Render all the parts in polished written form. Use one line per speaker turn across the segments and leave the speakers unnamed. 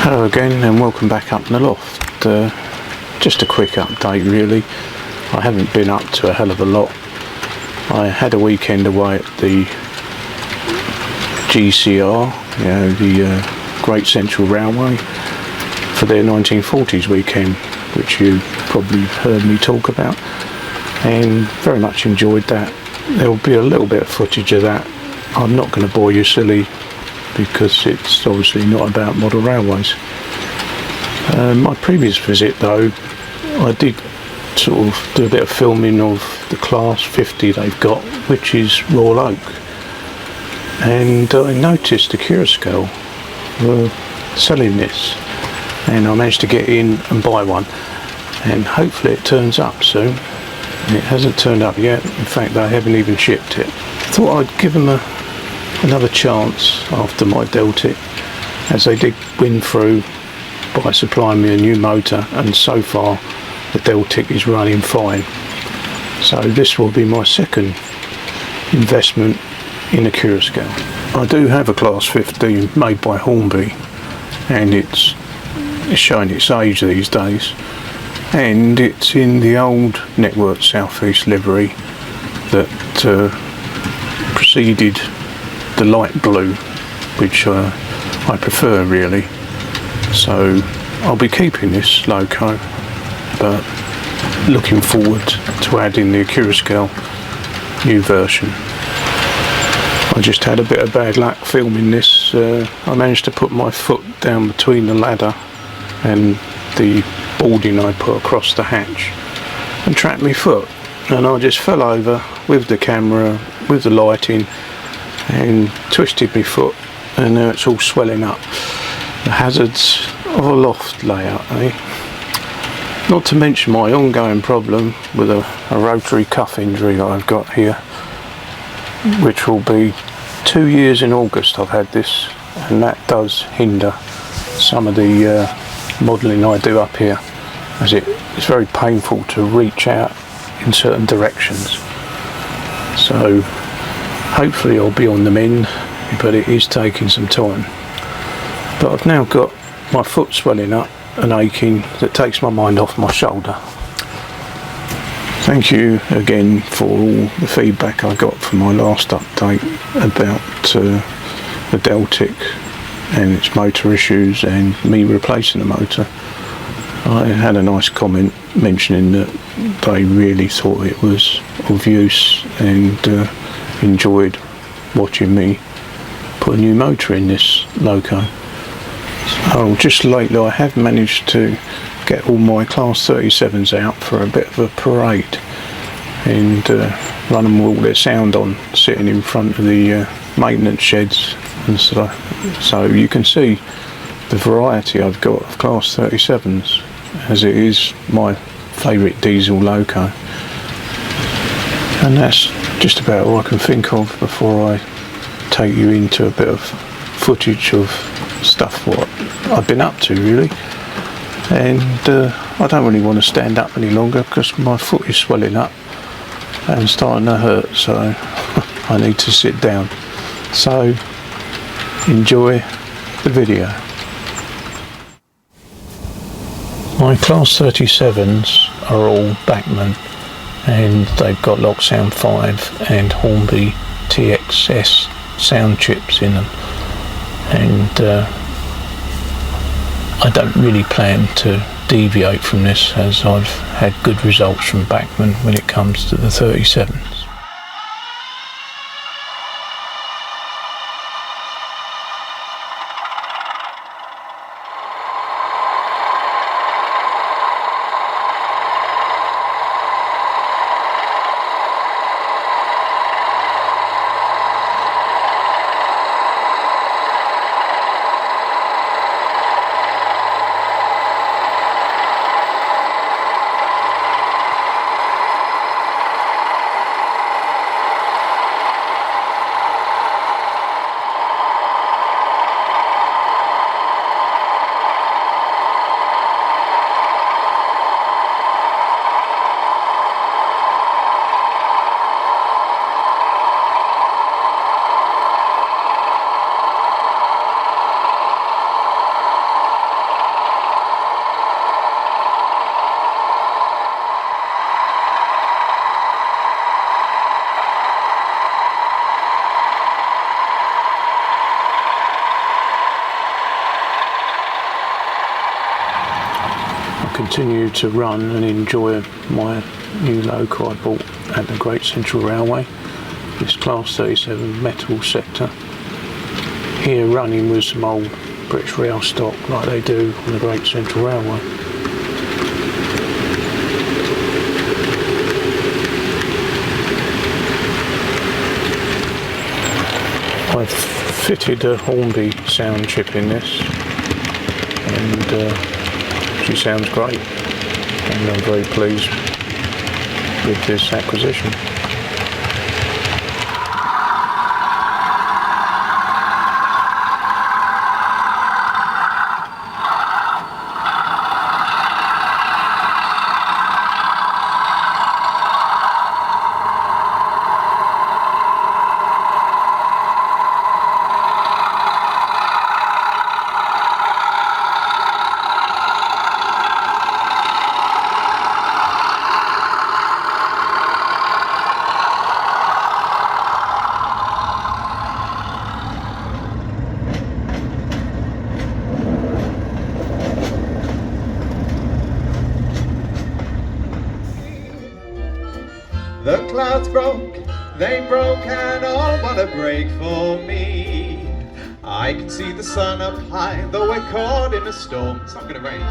Hello again and welcome back up in the loft. Just a quick update really. I haven't been up to a hell of a lot. I had a weekend away at the GCR, the Great Central Railway, for their 1940s weekend, which you probably heard me talk about, and very much enjoyed that. There will be a little bit of footage of that. I'm not going to bore you silly because it's obviously not about model railways. My previous visit though, I did sort of do a bit of filming of the Class 50 they've got, which is raw oak, and I noticed Accurascale were selling this, and I managed to get in and buy one, and hopefully it turns up soon. And it hasn't turned up yet. In fact, they haven't even shipped it. Thought I'd give them another chance after my Deltic, as they did win through by supplying me a new motor, and so far the Deltic is running fine. So this will be my second investment in a Accurascale. I do have a Class 50 made by Hornby, and it's showing its age these days, and it's in the old Network Southeast livery that preceded the light blue, which I prefer really. So I'll be keeping this loco, but looking forward to adding the Accurascale new version. I just had a bit of bad luck filming this. I managed to put my foot down between the ladder and the boarding I put across the hatch and trapped my foot, and I just fell over with the camera, with the lighting, and twisted my foot, and now it's all swelling up. The hazards of a loft layout, eh? Not to mention my ongoing problem with a rotary cuff injury that I've got here, which will be 2 years in August I've had this, and that does hinder some of the modelling I do up here, as it's very painful to reach out in certain directions. So hopefully I'll be on the mend, but it is taking some time. But I've now got my foot swelling up and aching that takes my mind off my shoulder. Thank you again for all the feedback I got from my last update about the Deltic and its motor issues and me replacing the motor. I had a nice comment mentioning that they really thought it was of use and enjoyed watching me put a new motor in this loco. So just lately I have managed to get all my Class 37s out for a bit of a parade and run them with all their sound on, sitting in front of the maintenance sheds and stuff. So you can see the variety I've got of Class 37s, as it is my favourite diesel loco. And that's just about all I can think of before I take you into a bit of footage of stuff what I've been up to really. And I don't really want to stand up any longer because my foot is swelling up and starting to hurt, so I need to sit down. So enjoy the video. My Class 37s are all Bachmann, and they've got Locksound 5 and Hornby TXS sound chips in them, and I don't really plan to deviate from this, as I've had good results from Bachmann when it comes to the 37s. continue to run and enjoy my new loco I bought at the Great Central Railway, this Class 37 metal sector. Here running with some old British rail stock like they do on the Great Central Railway. I've fitted a Hornby sound chip in this, and she sounds great, and I'm very pleased with this acquisition.
The clouds broke, they broke and all but a break for me. I can see the sun up high, though we're caught in a storm. It's not gonna rain.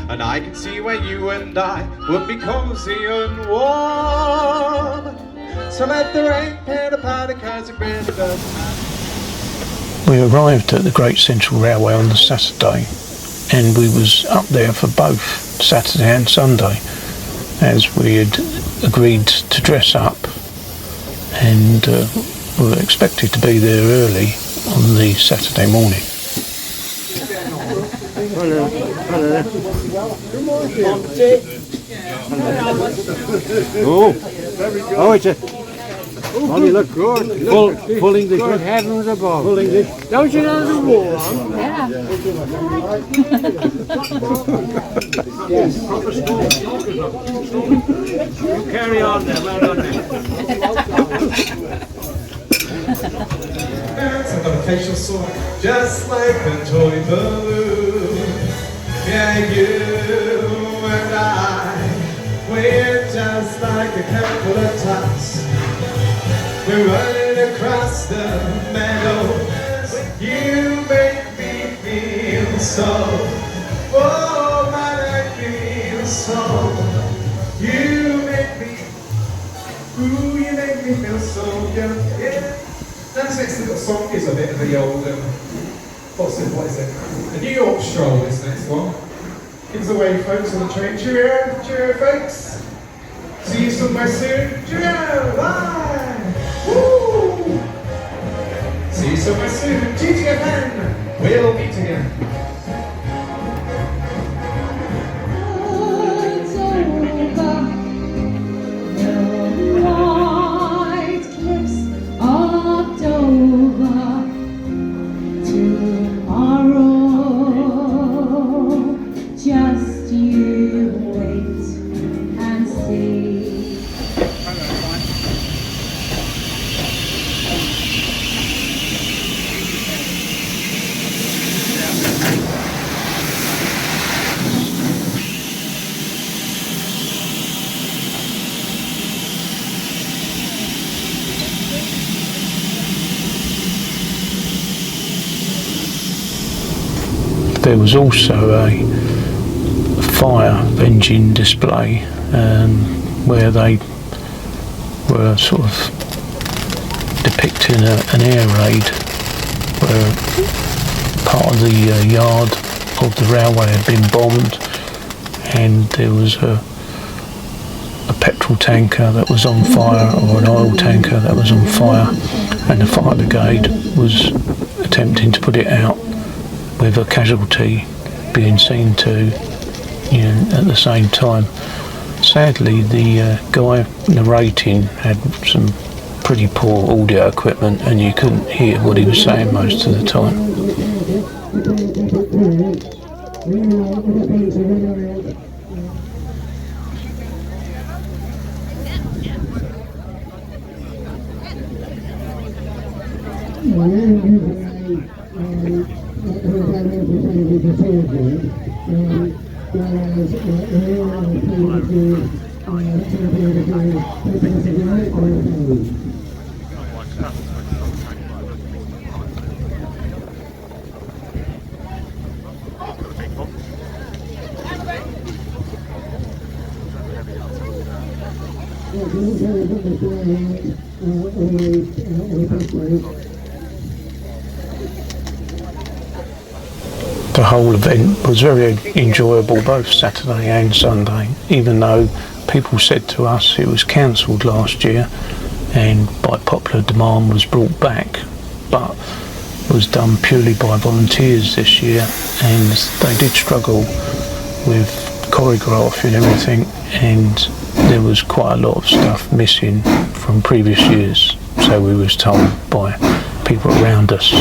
And I can see where you and I would be cozy and warm. So let the rain paint a powder, cause it really doesn't matter.
We arrived at the Great Central Railway on the Saturday, and we was up there for both Saturday and Sunday, as we had agreed to dress up, and we were expected to be there early on the Saturday morning.
Oh, it's a... Oh, you look good. Full English. Good heavens above. Full English. Don't you know the war?
Yeah.
Yes. Carry on there. Well done there.
I've got a facial sore, just like a toy balloon. Yeah, you and I, we're just like a couple of tots. We're running across the meadow. You make me feel so. Oh, man, I feel so. You make me, ooh, you make me feel so young. Yeah. That's next little song is a bit of the old, what is it? The New York Stroll, this next one. Give us away, folks, on the train. Cheerio, cheerio, folks. See you somewhere soon. Cheerio, bye. Woo! See you somewhere soon. GCR, we'll meet again.
There was also a fire engine display where they were sort of depicting an air raid where part of the yard of the railway had been bombed, and there was a petrol tanker that was on fire, or an oil tanker that was on fire, and the fire brigade was attempting to put it out, with a casualty being seen to, at the same time. Sadly, the guy narrating had some pretty poor audio equipment, and you couldn't hear what he was saying most of the time. The whole event was very enjoyable, both Saturday and Sunday, even though people said to us it was cancelled last year and by popular demand was brought back, but was done purely by volunteers this year, and they did struggle with choreography and everything, and there was quite a lot of stuff missing from previous years, so we was told by people around us.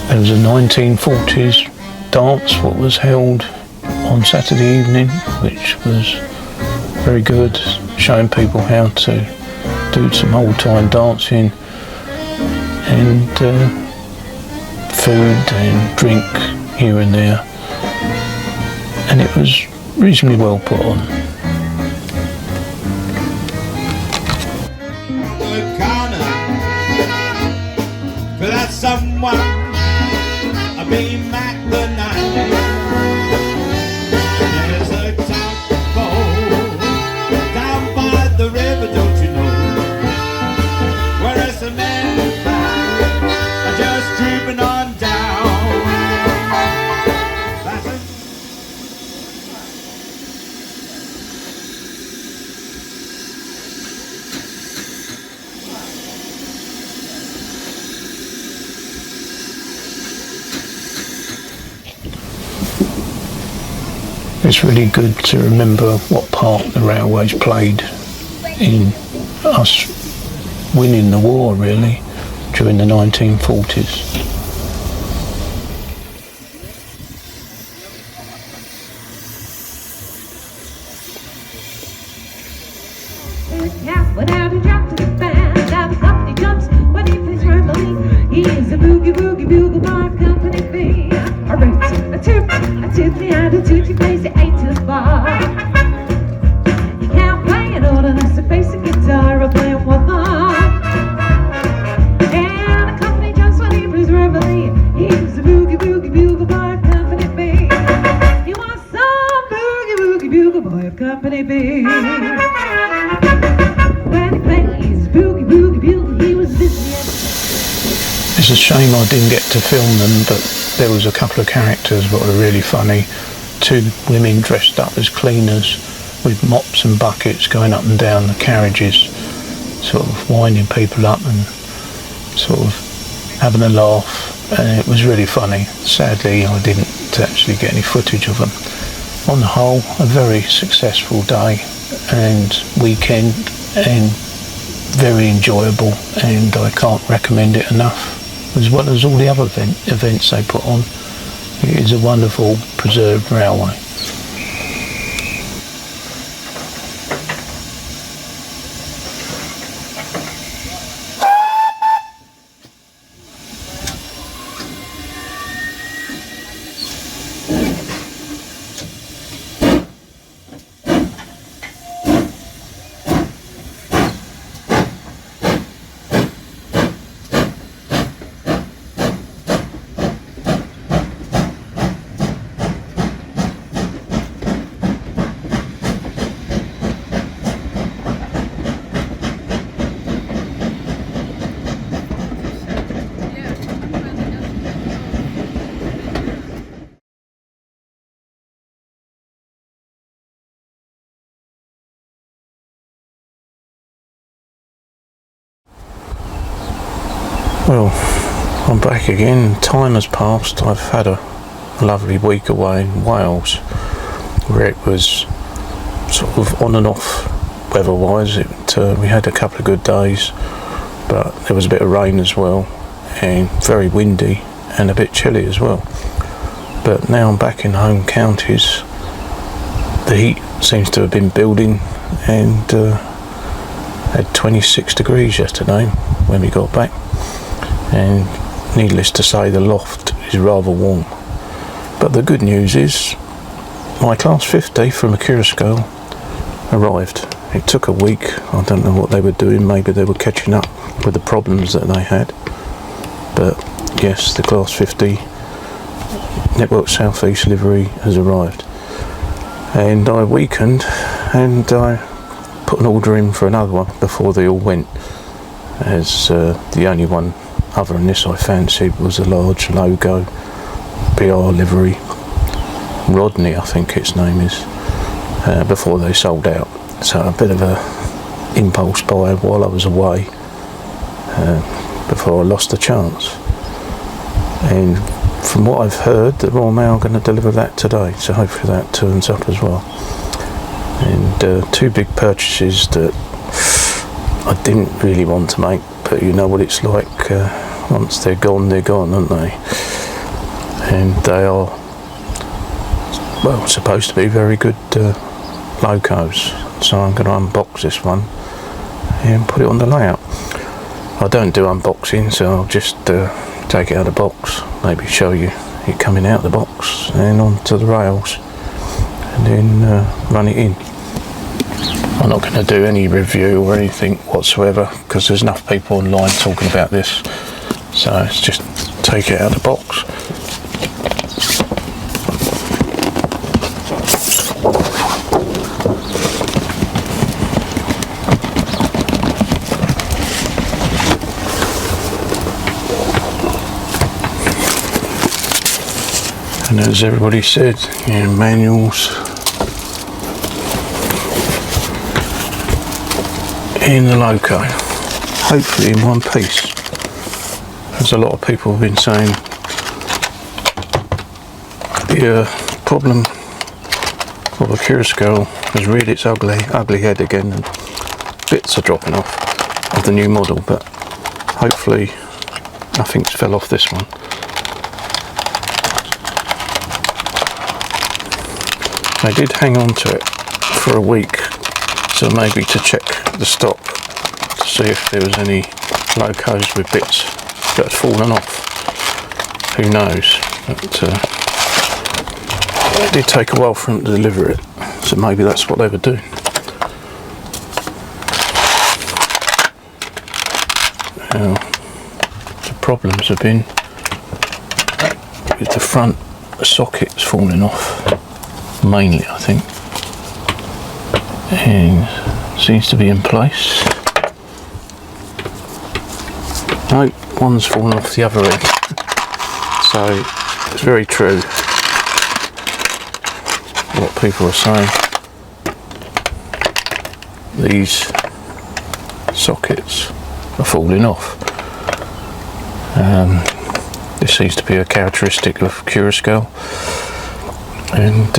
There was a 1940s dance what was held on Saturday evening, which was very good, showing people how to do some old time dancing, and food and drink here and there, and it was reasonably well put on.
Someone being back the night. There's a tugboat down by the river, don't you know? Whereas the men are just creeping on down. That's it.
It's really good to remember what part the railways played in us winning the war, really, during the 1940s.
Without a drop to the band, now the company jumps when he plays Romilly. He is a boogie boogie bugle bar company B. A root, a toot, the attitude, he plays the 8 to the bar. He can't play an order, that's a basic guitar, or play on one bar. And the company jumps when he plays Romilly. He's a boogie boogie bugle bar company B. He wants some boogie boogie bugle boy of company B.
It's a shame I didn't get to film them, but there was a couple of characters that were really funny. 2 women dressed up as cleaners with mops and buckets going up and down the carriages, sort of winding people up and sort of having a laugh, and it was really funny. Sadly, I didn't actually get any footage of them. On the whole, a very successful day and weekend and very enjoyable, and I can't recommend it enough, as well as all the other events they put on. It is a wonderful preserved railway. Well, I'm back again. Time has passed. I've had a lovely week away in Wales, where it was sort of on and off weather-wise. We had a couple of good days, but there was a bit of rain as well, and very windy and a bit chilly as well. But now I'm back in home counties. The heat seems to have been building, and had 26 degrees yesterday when we got back. And needless to say, the Loft is rather warm. But the good news is my class 50 from Accurascale arrived. It took a week. I don't know what they were doing. Maybe they were catching up with the problems that they had. But yes, the class 50 Network South East livery has arrived. And I weakened, and I put an order in for another one before they all went, as the only one other than this I fancied was a large logo BR livery, Rodney I think its name is, before they sold out. So a bit of a impulse buy while I was away, before I lost the chance. And from what I've heard, the Royal Mail are going to deliver that today, so hopefully that turns up as well. And two big purchases that I didn't really want to make, but you know what it's like, once they're gone, aren't they? And they are, well, supposed to be very good locos. So I'm going to unbox this one and put it on the layout. I don't do unboxing, so I'll just take it out of the box, maybe show you it coming out of the box and onto the rails, and then run it in. I'm not going to do any review or anything whatsoever, because there's enough people online talking about this, so let's just take it out of the box. And as everybody said, manuals in the loco, hopefully in one piece. As a lot of people have been saying, the problem of Accurascale has reared its ugly head again, and bits are dropping off of the new model, but hopefully nothing's fell off this one. I did hang on to it for a week, so maybe to check the stock to see if there was any locos with bits that had fallen off. Who knows? But it did take a while for them to deliver it, so maybe that's what they were doing. Now, the problems have been with the front sockets falling off, mainly I think, and seems to be in place. No, one's fallen off the other end, so it's very true what people are saying. These sockets are falling off. This seems to be a characteristic of Accurascale, and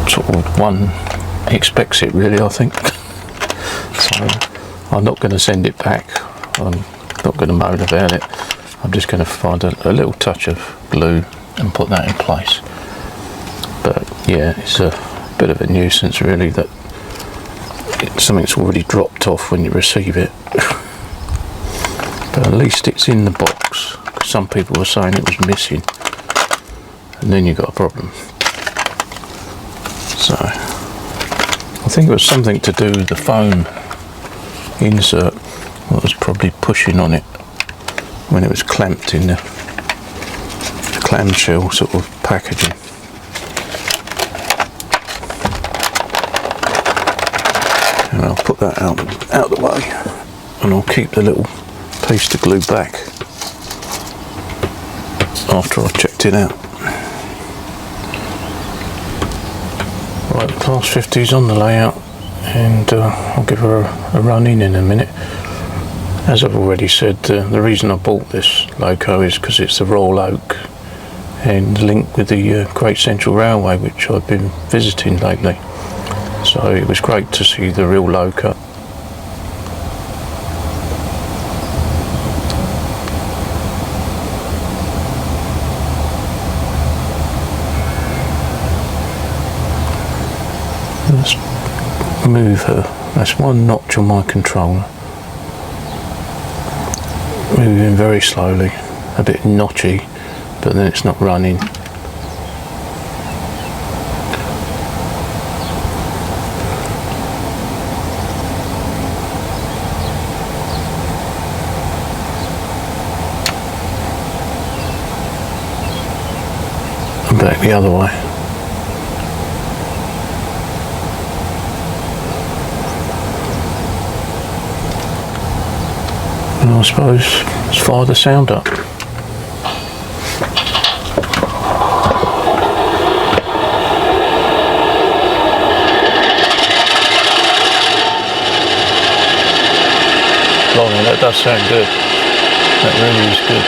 sort of one expects it really, I think. So I'm not going to send it back. I'm not going to moan about it. I'm just going to find a little touch of glue and put that in place. But yeah, it's a bit of a nuisance really that something's already dropped off when you receive it. But at least it's in the box, because some people were saying it was missing, and then you got a problem. So I think it was something to do with the foam insert that was probably pushing on it when it was clamped in the clamshell sort of packaging. And I'll put that out of the way, and I'll keep the little piece to glue back after I've checked it out. Right, Class 50's on the layout, and I'll give her a run in a minute. As I've already said, the reason I bought this loco is because it's the Royal Oak and linked with the Great Central Railway, which I've been visiting lately. So it was great to see the real loco. Let's move her. That's one notch on my controller. Moving very slowly, a bit notchy, but then it's not running. And back the other way. And I suppose let's fire the sound up. Blimey, that does sound good. That really is good.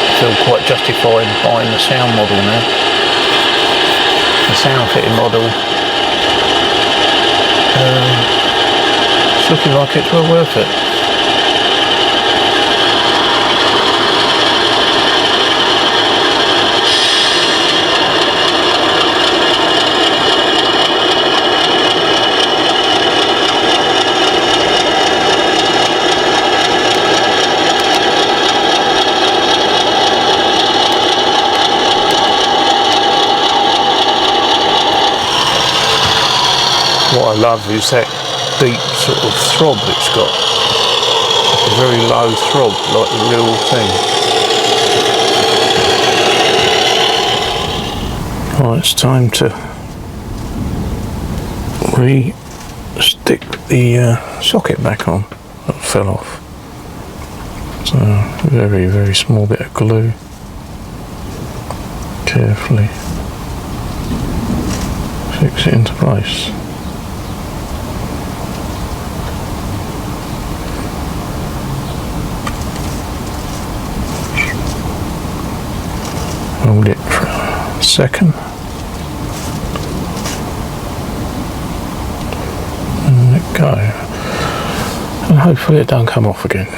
I feel quite justified in buying the sound model now. The sound fitting model. It's looking like it's well worth it. What I love is that deep sort of throb it's got. A very low throb, like the real thing. Right, it's time to re-stick the socket back on that fell off. So, very, very small bit of glue. Carefully fix it into place. Hold it for a second and let go, and hopefully it don't come off again.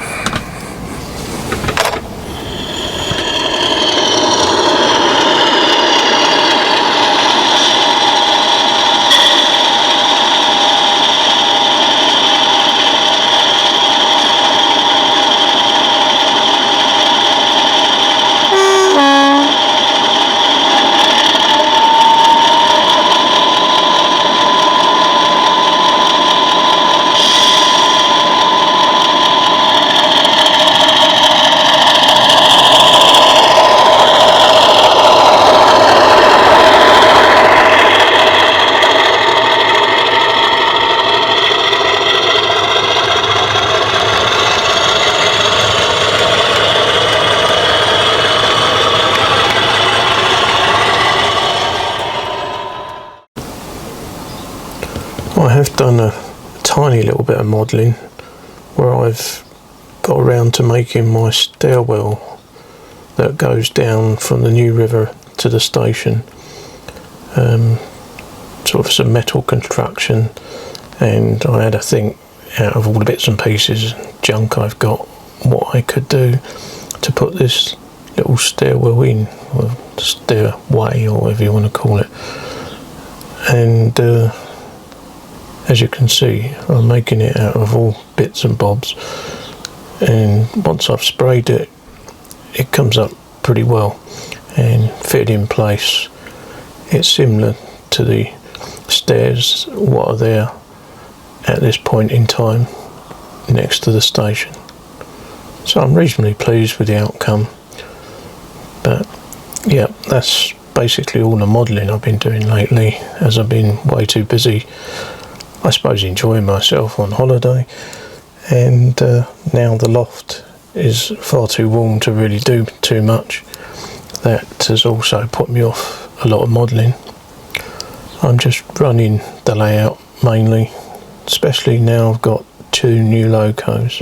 I have done a tiny little bit of modelling where I've got around to making my stairwell that goes down from the New River to the station. sort of some metal construction, and I had to think out of all the bits and pieces and junk I've got what I could do to put this little stairwell in, or stairway, or whatever you want to call it. And as you can see, I'm making it out of all bits and bobs, and once I've sprayed it, it comes up pretty well and fitted in place. It's similar to the stairs what are there at this point in time next to the station. So I'm reasonably pleased with the outcome. But yeah, that's basically all the modelling I've been doing lately, as I've been way too busy, I suppose, enjoying myself on holiday, and now the loft is far too warm to really do too much. That has also put me off a lot of modelling. I'm just running the layout mainly, especially now I've got 2 new locos.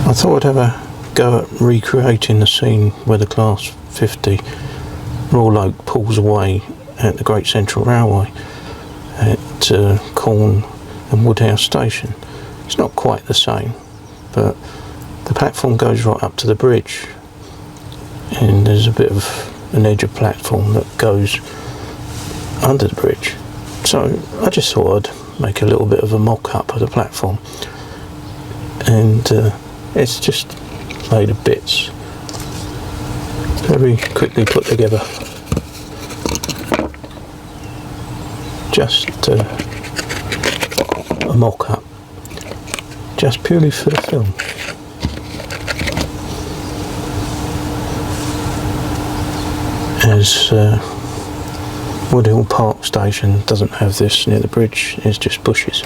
I thought I'd have a go at recreating the scene where the Class 50 Royal Oak pulls away at the Great Central Railway at Corn and Woodhouse Station. It's not quite the same, but the platform goes right up to the bridge, and there's a bit of an edge of platform that goes under the bridge. So I just thought I'd make a little bit of a mock-up of the platform, and it's just made of bits, very quickly put together, just a mock-up, just purely for the film. As Woodhill Park Station doesn't have this near the bridge, it's just bushes.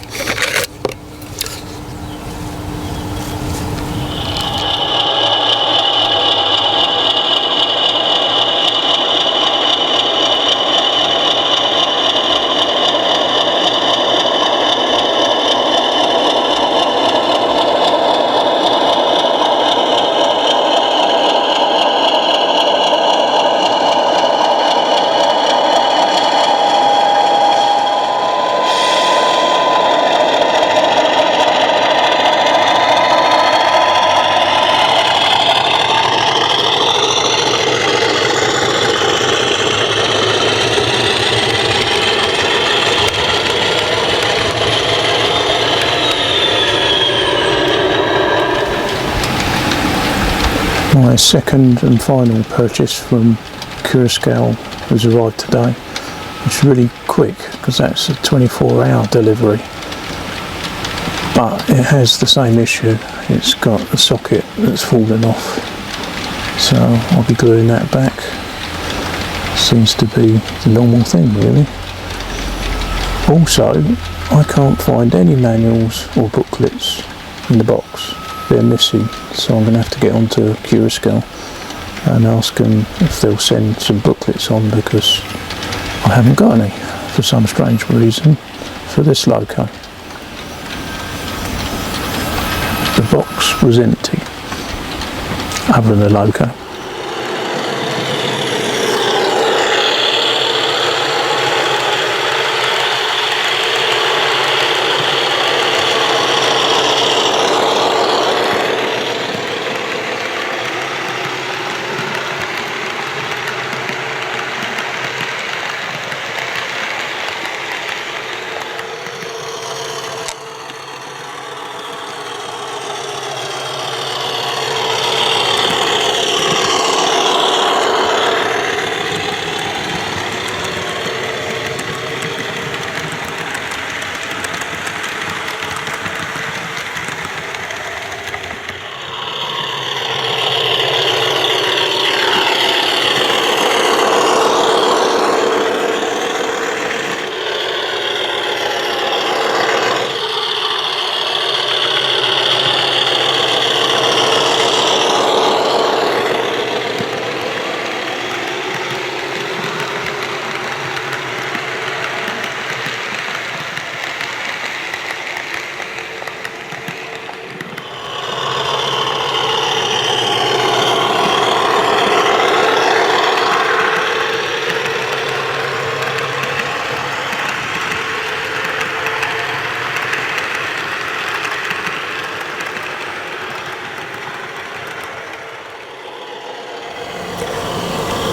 My second and final purchase from Accurascale has arrived today. It's really quick because that's a 24-hour delivery, but it has the same issue. It's got a socket that's fallen off, so I'll be gluing that back. Seems to be the normal thing, really. Also, I can't find any manuals or booklets in the box. They're missing, so I'm going to have to get onto Accurascale and ask them if they'll send some booklets on, because I haven't got any for some strange reason for this loco. The box was empty, other than the loco.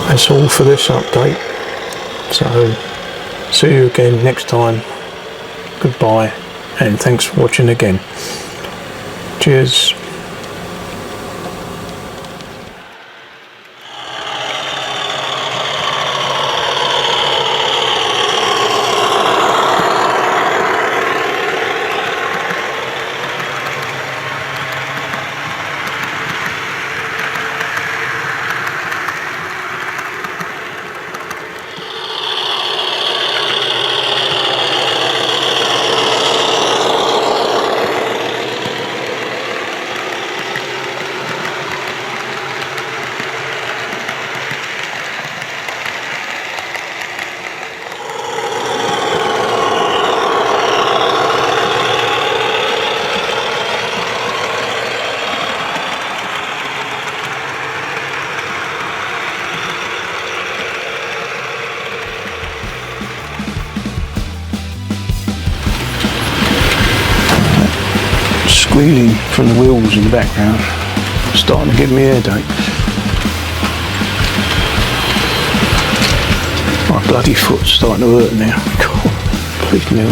That's all for this update, so see you again next time. Goodbye, and thanks for watching again. Cheers. Squealing from the wheels in the background, starting to give me a headache. My bloody foot's starting to hurt now. God, please now.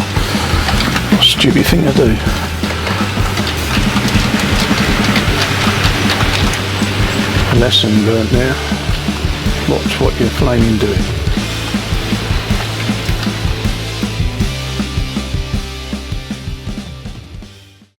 What a stupid thing to do. A lesson learnt now. Watch what you're flaming doing.